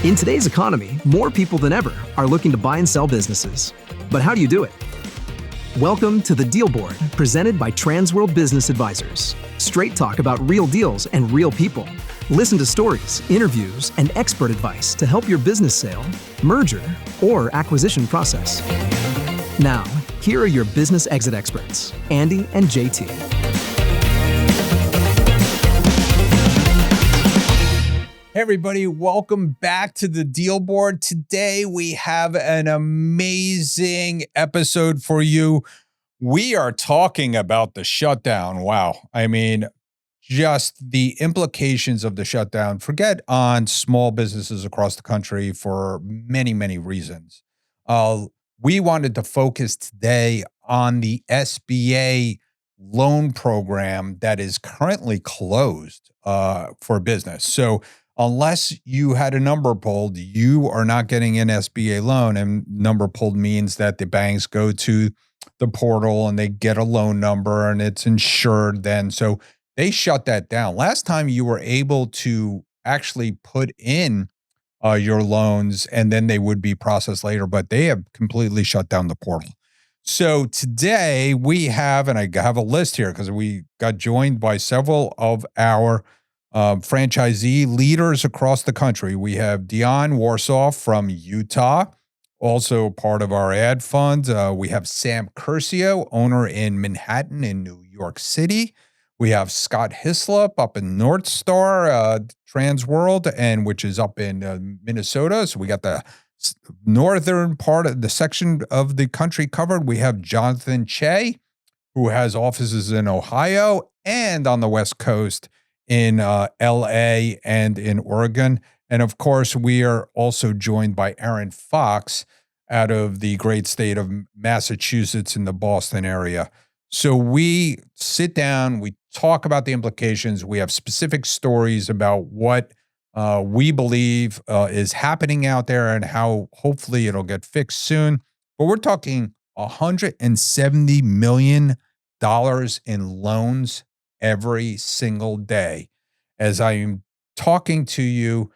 In today's economy, more people than ever are looking to buy and sell businesses. But how do you do it? Welcome to The Deal Board, presented by Transworld Business Advisors. Straight talk about real deals and real people. Listen to stories, interviews, and expert advice to help your business sale, merger, or acquisition process. Now, here are your business exit experts, Andy and JT. Hey everybody, welcome back to the Deal Board. Today we have an amazing episode for you. We are talking about the shutdown. Wow. I mean, just the implications of the shutdown. Forget on small businesses across the country for many, many reasons. We wanted to focus today on the SBA loan program that is currently closed for business. So unless you had a number pulled, you are not getting an SBA loan. And number pulled means that the banks go to the portal and they get a loan number and it's insured then. So they shut that down. Last time you were able to actually put in your loans and then they would be processed later, but they have completely shut down the portal. So today we have, and I have a list here because we got joined by several of our franchisee leaders across the country. We have Diane Warsoff from Utah, also part of our ad fund. We have Sam Curcio, owner in Manhattan in New York City. We have Scott Hislop up in North Star, Transworld, and which is up in Minnesota. So we got the northern part of the section of the country covered. We have Johnathan Choe, who has offices in Ohio and on the West Coast in LA and in Oregon. And of course, we are also joined by Aaron Fox out of the great state of Massachusetts in the Boston area. So we sit down, we talk about the implications. We have specific stories about what we believe is happening out there and how hopefully it'll get fixed soon. But we're talking $170 million in loans every single day. As I'm talking to you,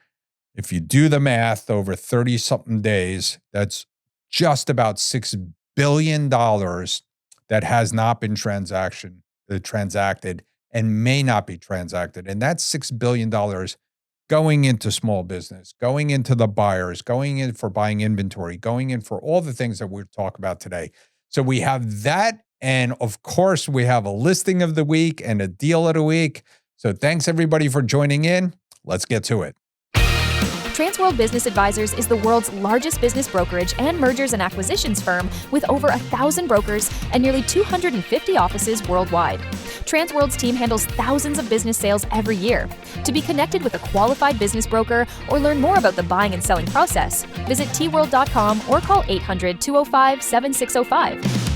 if you do the math over 30-something days, that's just about $6 billion that has not been transacted and may not be transacted. And that's $6 billion going into small business, going into the buyers, going in for buying inventory, going in for all the things that we'll talk about today. So we have that. And of course, we have a listing of the week and a deal of the week. So thanks everybody for joining in. Let's get to it. Transworld Business Advisors is the world's largest business brokerage and mergers and acquisitions firm with over 1,000 brokers and nearly 250 offices worldwide. Transworld's team handles thousands of business sales every year. To be connected with a qualified business broker or learn more about the buying and selling process, visit tworld.com or call 800-205-7605.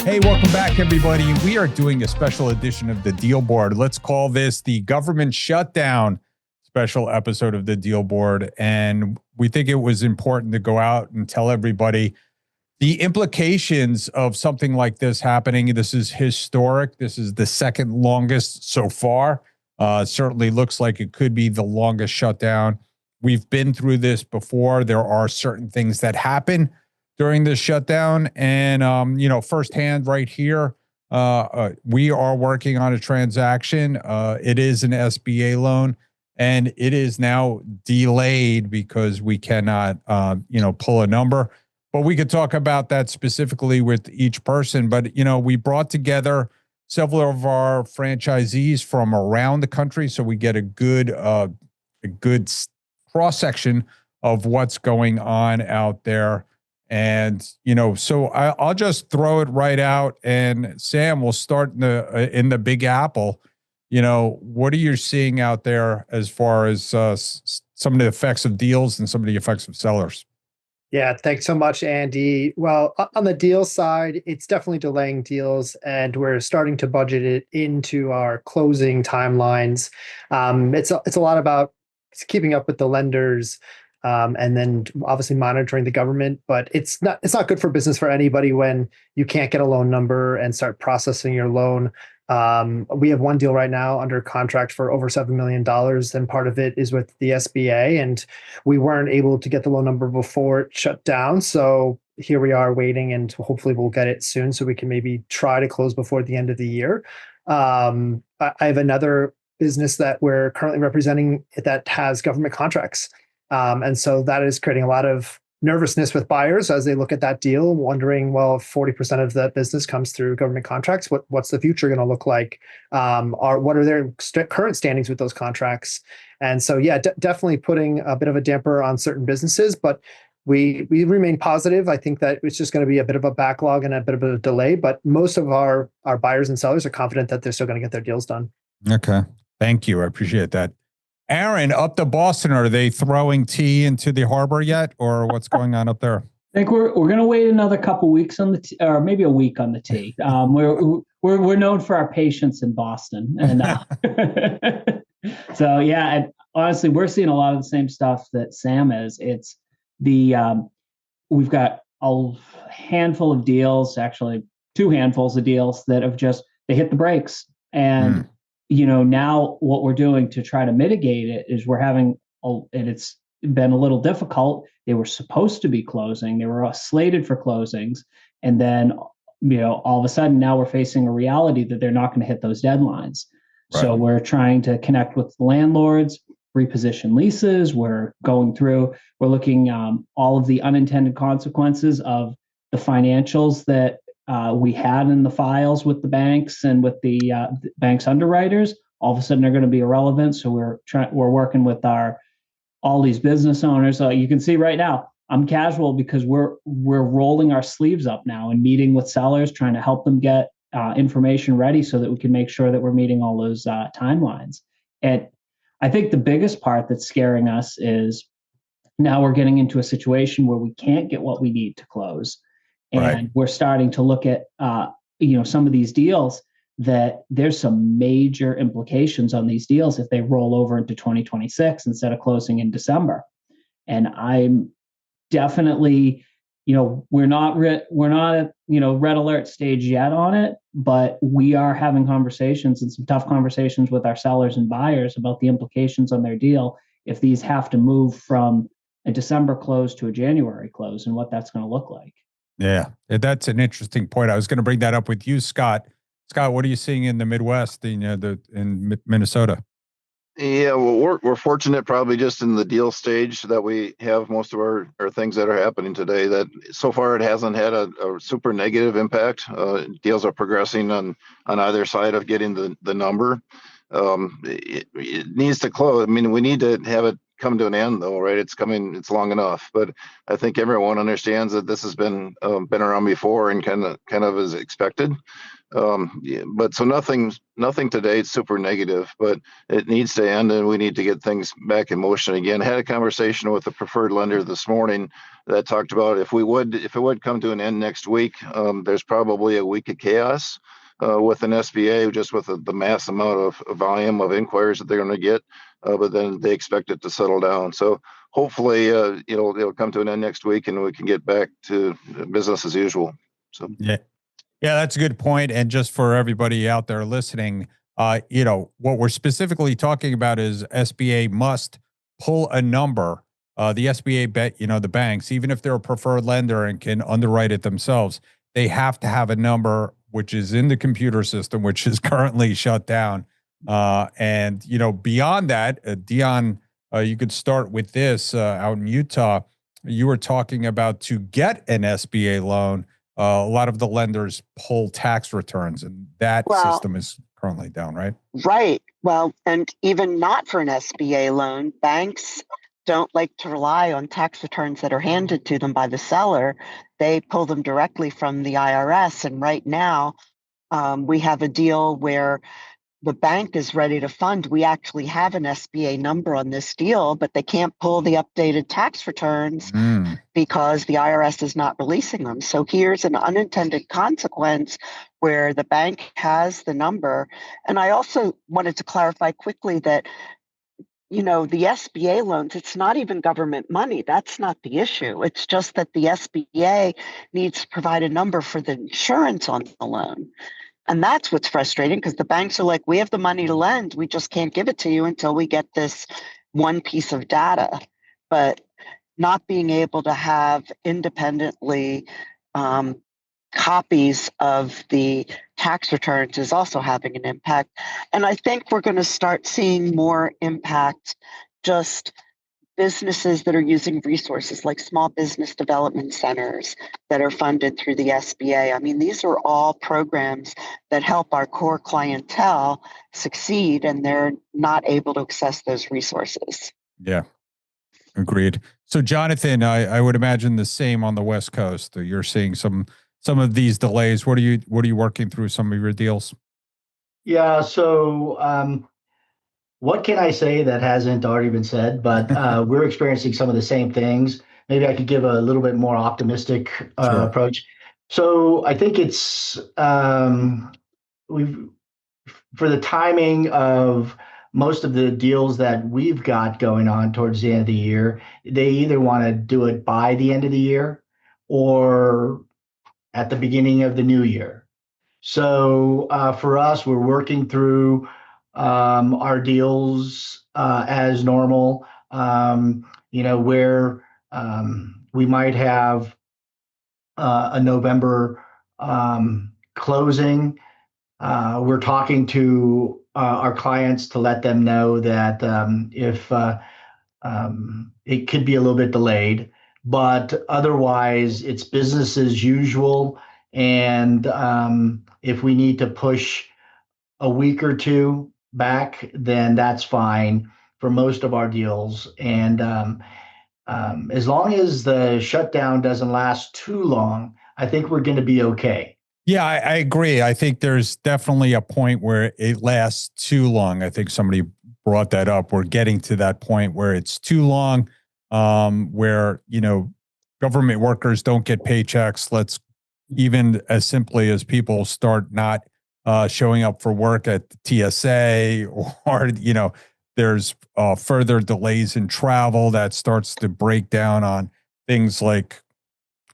Hey, welcome back, everybody. We are doing a special edition of the Deal Board. Let's call this the government shutdown special episode of the Deal Board. And we think it was important to go out and tell everybody the implications of something like this happening. This is historic. This is the second longest so far. Certainly looks like it could be the longest shutdown. We've been through this before. There are certain things that happen during this shutdown. And, firsthand right here, we are working on a transaction. It is an SBA loan and it is now delayed because we cannot, pull a number, but we could talk about that specifically with each person. But, we brought together several of our franchisees from around the country. So we get a good cross section of what's going on out there. And, so I'll just throw it right out. And Sam, we'll start in the Big Apple. What are you seeing out there as far as some of the effects of deals and some of the effects of sellers? Yeah, thanks so much, Andy. Well, on the deal side, it's definitely delaying deals, and we're starting to budget it into our closing timelines. It's a lot about keeping up with the lenders, and then obviously monitoring the government. But it's not good for business for anybody when you can't get a loan number and start processing your loan. We have one deal right now under contract for over $7 million, and part of it is with the SBA, and we weren't able to get the loan number before it shut down. So here we are waiting, and hopefully we'll get it soon so we can maybe try to close before the end of the year. I have another business that we're currently representing that has government contracts. And so that is creating a lot of nervousness with buyers as they look at that deal, wondering, well, if 40% of the business comes through government contracts, what's the future going to look like? What are their current standings with those contracts? And so, yeah, definitely putting a bit of a damper on certain businesses, but we remain positive. I think that it's just going to be a bit of a backlog and a bit of a delay, but most of our buyers and sellers are confident that they're still going to get their deals done. Okay. Thank you. I appreciate that. Aaron, up to Boston, are they throwing tea into the harbor yet, or what's going on up there? I think we're going to wait another couple weeks on the tea, or maybe a week on the tea. We're known for our patience in Boston, and so yeah. And honestly, we're seeing a lot of the same stuff that Sam is. It's we've got a handful of deals, actually 2 handfuls of deals that have they hit the brakes. And now what we're doing to try to mitigate it is and it's been a little difficult. They were supposed to be closing. They were slated for closings. And then, all of a sudden now we're facing a reality that they're not going to hit those deadlines. Right. So we're trying to connect with the landlords, reposition leases. We're looking all of the unintended consequences of the financials that we had in the files with the banks and with the banks underwriters. All of a sudden, they're going to be irrelevant. So we're working with all these business owners. You can see right now, I'm casual because we're rolling our sleeves up now and meeting with sellers, trying to help them get information ready so that we can make sure that we're meeting all those timelines. And I think the biggest part that's scaring us is now we're getting into a situation where we can't get what we need to close. And right. We're starting to look at, some of these deals that there's some major implications on these deals if they roll over into 2026 instead of closing in December. And I'm definitely, we're not at, red alert stage yet on it, but we are having conversations and some tough conversations with our sellers and buyers about the implications on their deal if these have to move from a December close to a January close and what that's going to look like. Yeah, that's an interesting point. I was going to bring that up with you, Scott. Scott, what are you seeing in the Midwest, in Minnesota? Yeah, well, we're fortunate probably just in the deal stage that we have most of our things that are happening today, that so far it hasn't had a super negative impact. Deals are progressing on either side of getting the number. It needs to close. I mean, we need to have it come to an end though, right? It's long enough, but I think everyone understands that this has been around before and kind of as expected. But so nothing today is super negative, but it needs to end and we need to get things back in motion again. I had a conversation with a preferred lender this morning that talked about if it would come to an end next week, there's probably a week of chaos with an SBA, just with the mass amount of volume of inquiries that they're going to get, but then they expect it to settle down. So hopefully it'll come to an end next week and we can get back to business as usual. So Yeah, that's a good point. And just for everybody out there listening, what we're specifically talking about is SBA must pull a number. The SBA, the banks, even if they're a preferred lender and can underwrite it themselves, they have to have a number which is in the computer system, which is currently shut down. And beyond that, Dion, you could start with this out in Utah. You were talking about to get an SBA loan. A lot of the lenders pull tax returns, and that system is currently down, right? Right. Well, and even not for an SBA loan, banks don't like to rely on tax returns that are handed to them by the seller. They pull them directly from the IRS. And right now, we have a deal where the bank is ready to fund. We actually have an SBA number on this deal, but they can't pull the updated tax returns because the IRS is not releasing them. So here's an unintended consequence where the bank has the number. And I also wanted to clarify quickly that, the SBA loans, it's not even government money. That's not the issue. It's just that the SBA needs to provide a number for the insurance on the loan. And that's what's frustrating, because the banks are like, we have the money to lend. We just can't give it to you until we get this one piece of data. But not being able to have independently copies of the tax returns is also having an impact. And I think we're going to start seeing more impact, just businesses that are using resources like small business development centers that are funded through the SBA. I mean, these are all programs that help our core clientele succeed, and they're not able to access those resources. Yeah, agreed. So, Johnathan, I would imagine the same on the West Coast. You're seeing some of these delays. What are you working through some of your deals? Yeah. So, what can I say that hasn't already been said? But we're experiencing some of the same things. Maybe I could give a little bit more optimistic Sure. approach. So I think it's we've for the timing of most of the deals that we've got going on towards the end of the year, they either want to do it by the end of the year or at the beginning of the new year. So for us, we're working through our deals as normal. Where we might have a November closing. We're talking to our clients to let them know that if it could be a little bit delayed, but otherwise it's business as usual. And if we need to push a week or two back, then that's fine for most of our deals. And as long as the shutdown doesn't last too long, I think we're going to be okay. Yeah, I agree. I think there's definitely a point where it lasts too long. I think somebody brought that up. We're getting to that point where it's too long, where, government workers don't get paychecks. Let's even as simply as people start not showing up for work at the TSA, or, there's further delays in travel that starts to break down on things like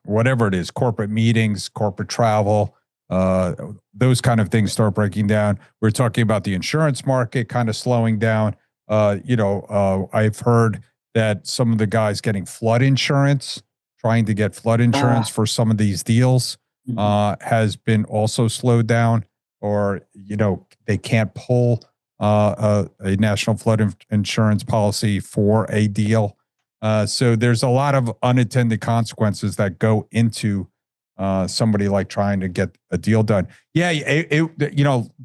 whatever it is, corporate meetings, corporate travel. Those kind of things start breaking down. We're talking about the insurance market kind of slowing down. I've heard that some of the guys getting flood insurance, trying to get flood insurance for some of these deals, has been also slowed down, or, they can't pull a national flood insurance policy for a deal. So there's a lot of unintended consequences that go into somebody like trying to get a deal done. Yeah,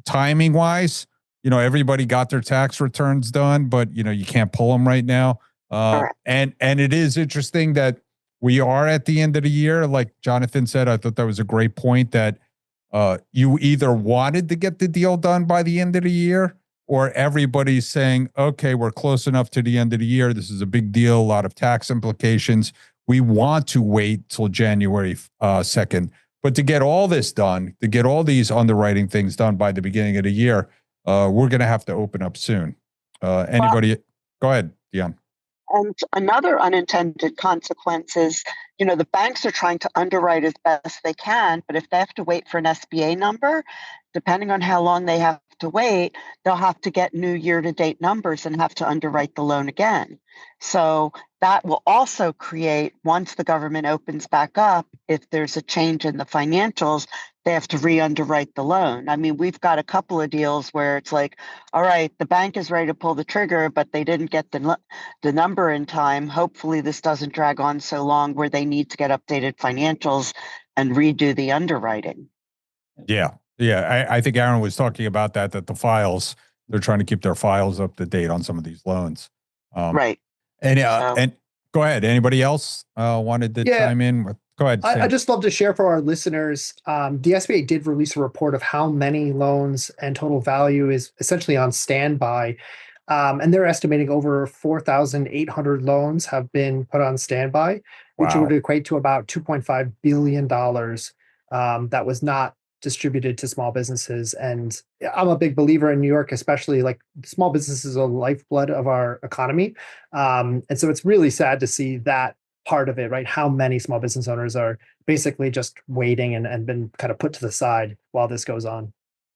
timing wise, everybody got their tax returns done, but you can't pull them right now. And it is interesting that we are at the end of the year. Like Johnathan said, I thought that was a great point, that you either wanted to get the deal done by the end of the year, or everybody's saying, okay, we're close enough to the end of the year. This is a big deal, a lot of tax implications. We want to wait till January 2nd. But to get all this done, to get all these underwriting things done by the beginning of the year, we're going to have to open up soon. Anybody? Go ahead, Diane. And another unintended consequence is, the banks are trying to underwrite as best they can, but if they have to wait for an SBA number, depending on how long they have to wait, they'll have to get new year-to-date numbers and have to underwrite the loan again. So that will also create, once the government opens back up, if there's a change in the financials, they have to re-underwrite the loan. I mean, we've got a couple of deals where it's like, all right, the bank is ready to pull the trigger, but they didn't get the number in time. Hopefully this doesn't drag on so long where they need to get updated financials and redo the underwriting. Yeah. I think Aaron was talking about that the files, they're trying to keep their files up to date on some of these loans. Right. And go ahead. Anybody else wanted to chime in? Go ahead. I just love to share for our listeners. The SBA did release a report of how many loans and total value is essentially on standby. And they're estimating over 4,800 loans have been put on standby, which would equate to about $2.5 billion that was not distributed to small businesses. And I'm a big believer in New York, especially, like, small businesses are the lifeblood of our economy. And so it's really sad to see that part of it, right? How many small business owners are basically just waiting and been kind of put to the side while this goes on.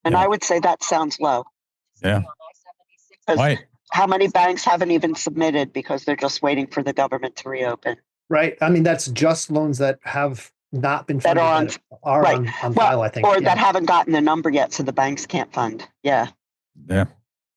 And I would say that sounds low. Yeah. 'Cause Right. how many banks haven't even submitted because they're just waiting for the government to reopen? Right. I mean, that's just loans that have not been That funded are that are right. on Well, file, I think. or Yeah. that haven't gotten the number yet, so the banks can't fund. Yeah. Yeah.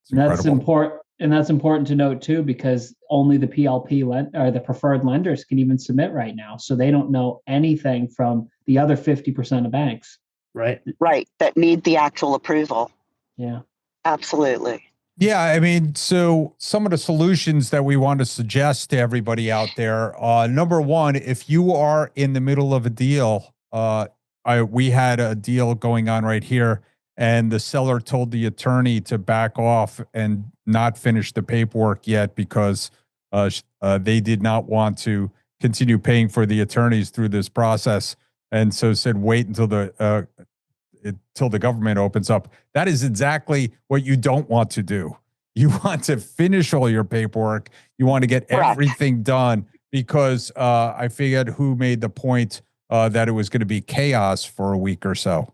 It's That's incredible. important. And that's important to note too, because only the PLP or the preferred lenders can even submit right now. So they don't know anything from the other 50% of banks. Right. Right. That need the actual approval. Yeah. Absolutely. Yeah, I mean, so some of the solutions that we want to suggest to everybody out there. Number one, if you are in the middle of a deal, we had a deal going on right here, and the seller told the attorney to back off and not finish the paperwork yet because they did not want to continue paying for the attorneys through this process, and so said wait until the government opens up. That is exactly what you don't want to do. You want to finish all your paperwork. You want to get everything done because I figured who made the point that it was going to be chaos for a week or so.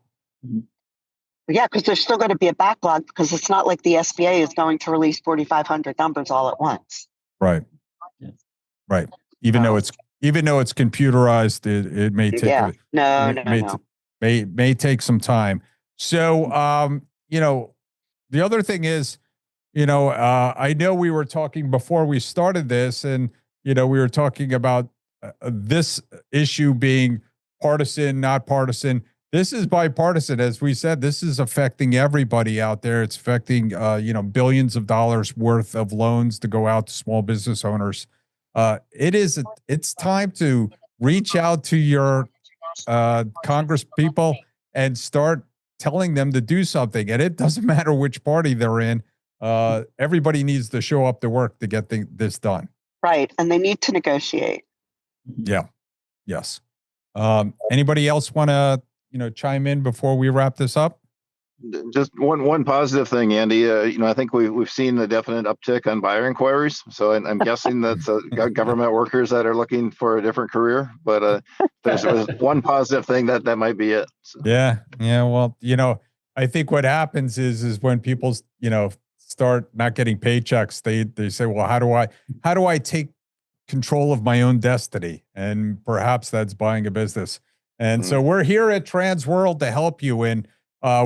Yeah, because there's still going to be a backlog because it's not like the SBA is going to release 4,500 numbers all at once. Right. Right. Even though it's computerized, it may take may take some time. So the other thing is, I know we were talking before we started this, and we were talking about this issue being partisan, not partisan. This is bipartisan. As we said, this is affecting everybody out there. It's affecting, billions of dollars worth of loans to go out to small business owners. It's time to reach out to your Congress people and start telling them to do something. And it doesn't matter which party they're in. Everybody needs to show up to work to get this done. Right. And they need to negotiate. Yeah. Yes. Anybody else want to, chime in before we wrap this up? Just one positive thing, Andy. I think we've seen a definite uptick on buyer inquiries. So I'm guessing that's government workers that are looking for a different career. But there's one positive thing that might be it. So. Yeah. Well, I think what happens is when people start not getting paychecks, they say, well, how do I take control of my own destiny? And perhaps that's buying a business. And so we're here at Transworld to help you. And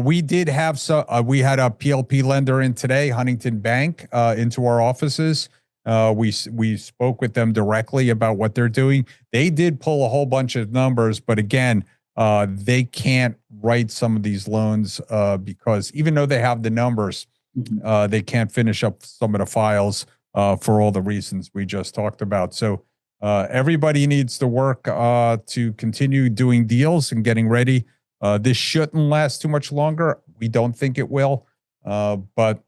we did have we had a PLP lender in today, Huntington Bank, into our offices. We spoke with them directly about what they're doing. They did pull a whole bunch of numbers, but again, they can't write some of these loans because even though they have the numbers, they can't finish up some of the files for all the reasons we just talked about. So everybody needs to work to continue doing deals and getting ready. This shouldn't last too much longer. We don't think it will, but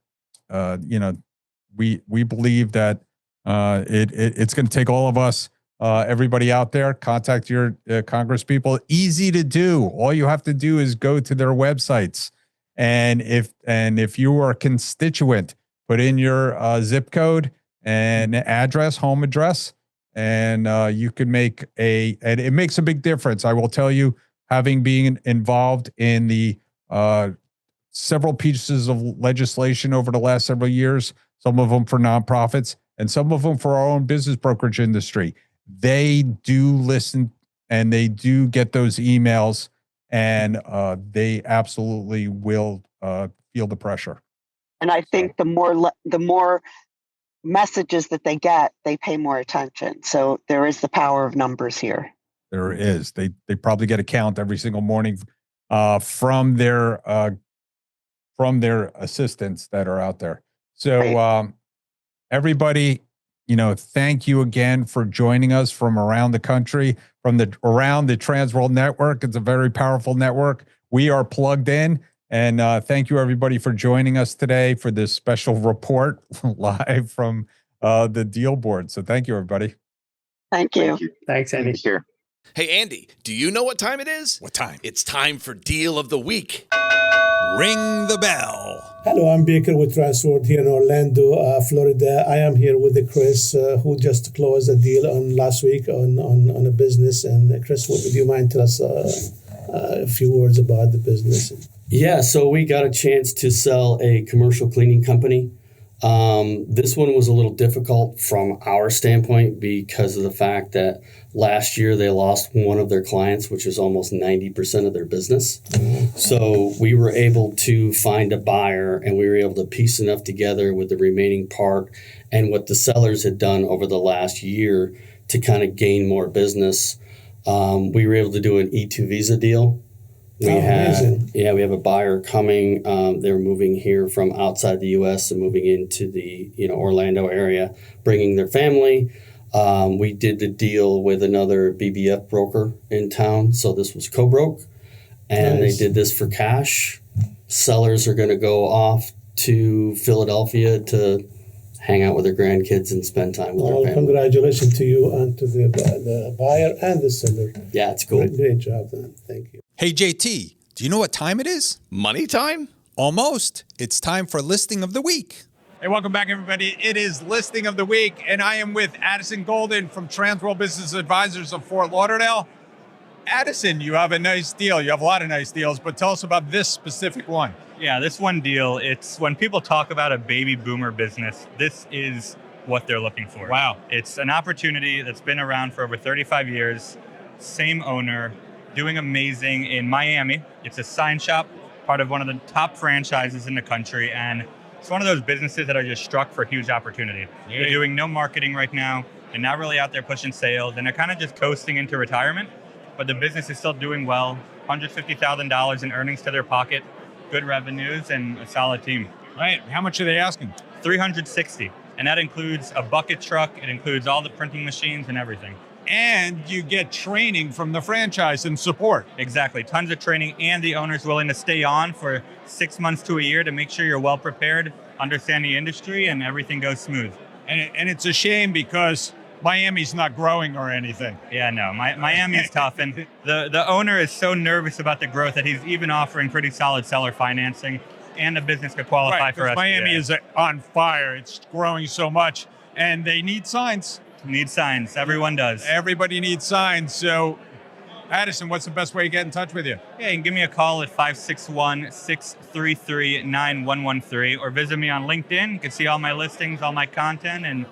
we believe that it's going to take all of us. Everybody out there, contact your Congress people. Easy to do. All you have to do is go to their websites, and if you are a constituent, put in your zip code and address, home address, and you can make and it makes a big difference. I will tell you, having been involved in the several pieces of legislation over the last several years, some of them for nonprofits and some of them for our own business brokerage industry. They do listen and they do get those emails, and they absolutely will feel the pressure. And I think the more messages that they get, they pay more attention. So there is the power of numbers here. There is. They probably get a count every single morning from their assistants that are out there. So everybody, thank you again for joining us from around the country, around the Transworld network. It's a very powerful network. We are plugged in, and thank you everybody for joining us today for this special report live from the deal board. So thank you, everybody. Thank you. Thanks, Andy. Take care. Hey, Andy, do you know what time it is? What time? It's time for Deal of the Week. Ring the bell. Hello, I'm Baker with Transworld here in Orlando, Florida. I am here with Chris, who just closed a deal last week on a business. And Chris, would you mind tell us a few words about the business? Yeah, so we got a chance to sell a commercial cleaning company. This one was a little difficult from our standpoint because of the fact that last year they lost one of their clients, which is almost 90% of their business. So we were able to find a buyer, and we were able to piece enough together with the remaining part and what the sellers had done over the last year to kind of gain more business. We were able to do an E2 visa deal. We have a buyer coming. They're moving here from outside the U.S. and moving into the Orlando area, bringing their family. We did the deal with another BBF broker in town, so this was co-broke, and They did this for cash. Sellers are going to go off to Philadelphia to hang out with their grandkids and spend time with their family. Congratulations to you and to the buyer and the seller. Yeah, it's cool. Great job, man. Thank you. Hey, JT, do you know what time it is? Money time? Almost. It's time for Listing of the Week. Hey, welcome back, everybody. It is Listing of the Week, and I am with Addison Goldin from Transworld Business Advisors of Fort Lauderdale. Addison, you have a nice deal. You have a lot of nice deals, but tell us about this specific one. Yeah, this one deal, it's when people talk about a baby boomer business, this is what they're looking for. Wow. It's an opportunity that's been around for over 35 years, same owner, doing amazing in Miami. It's a sign shop, part of one of the top franchises in the country, and it's one of those businesses that are just struck for huge opportunity. Yeah. They're doing no marketing right now. They're not really out there pushing sales, and they're kind of just coasting into retirement, but the business is still doing well. $150,000 in earnings to their pocket, good revenues, and a solid team. Right. How much are they asking? $360,000, and that includes a bucket truck. It includes all the printing machines and everything. And you get training from the franchise and support. Exactly. Tons of training, and the owner's willing to stay on for 6 months to a year to make sure you're well prepared, understand the industry, and everything goes smooth. And it's a shame because Miami's not growing or anything. Yeah, no. Miami's tough, and the owner is so nervous about the growth that he's even offering pretty solid seller financing, and the business could qualify for SBA. Miami is on fire. It's growing so much, and they need signs. Need signs. Everyone does. Everybody needs signs. So, Addison, what's the best way to get in touch with you? Yeah, you can give me a call at 561-633-9113 or visit me on LinkedIn. You can see all my listings, all my content, and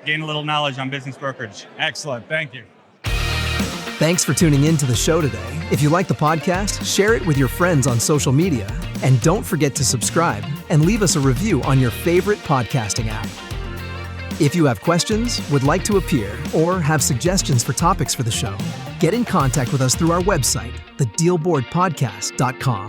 gain a little knowledge on business brokerage. Excellent. Thank you. Thanks for tuning in to the show today. If you like the podcast, share it with your friends on social media. And don't forget to subscribe and leave us a review on your favorite podcasting app. If you have questions, would like to appear, or have suggestions for topics for the show, get in contact with us through our website, thedealboardpodcast.com.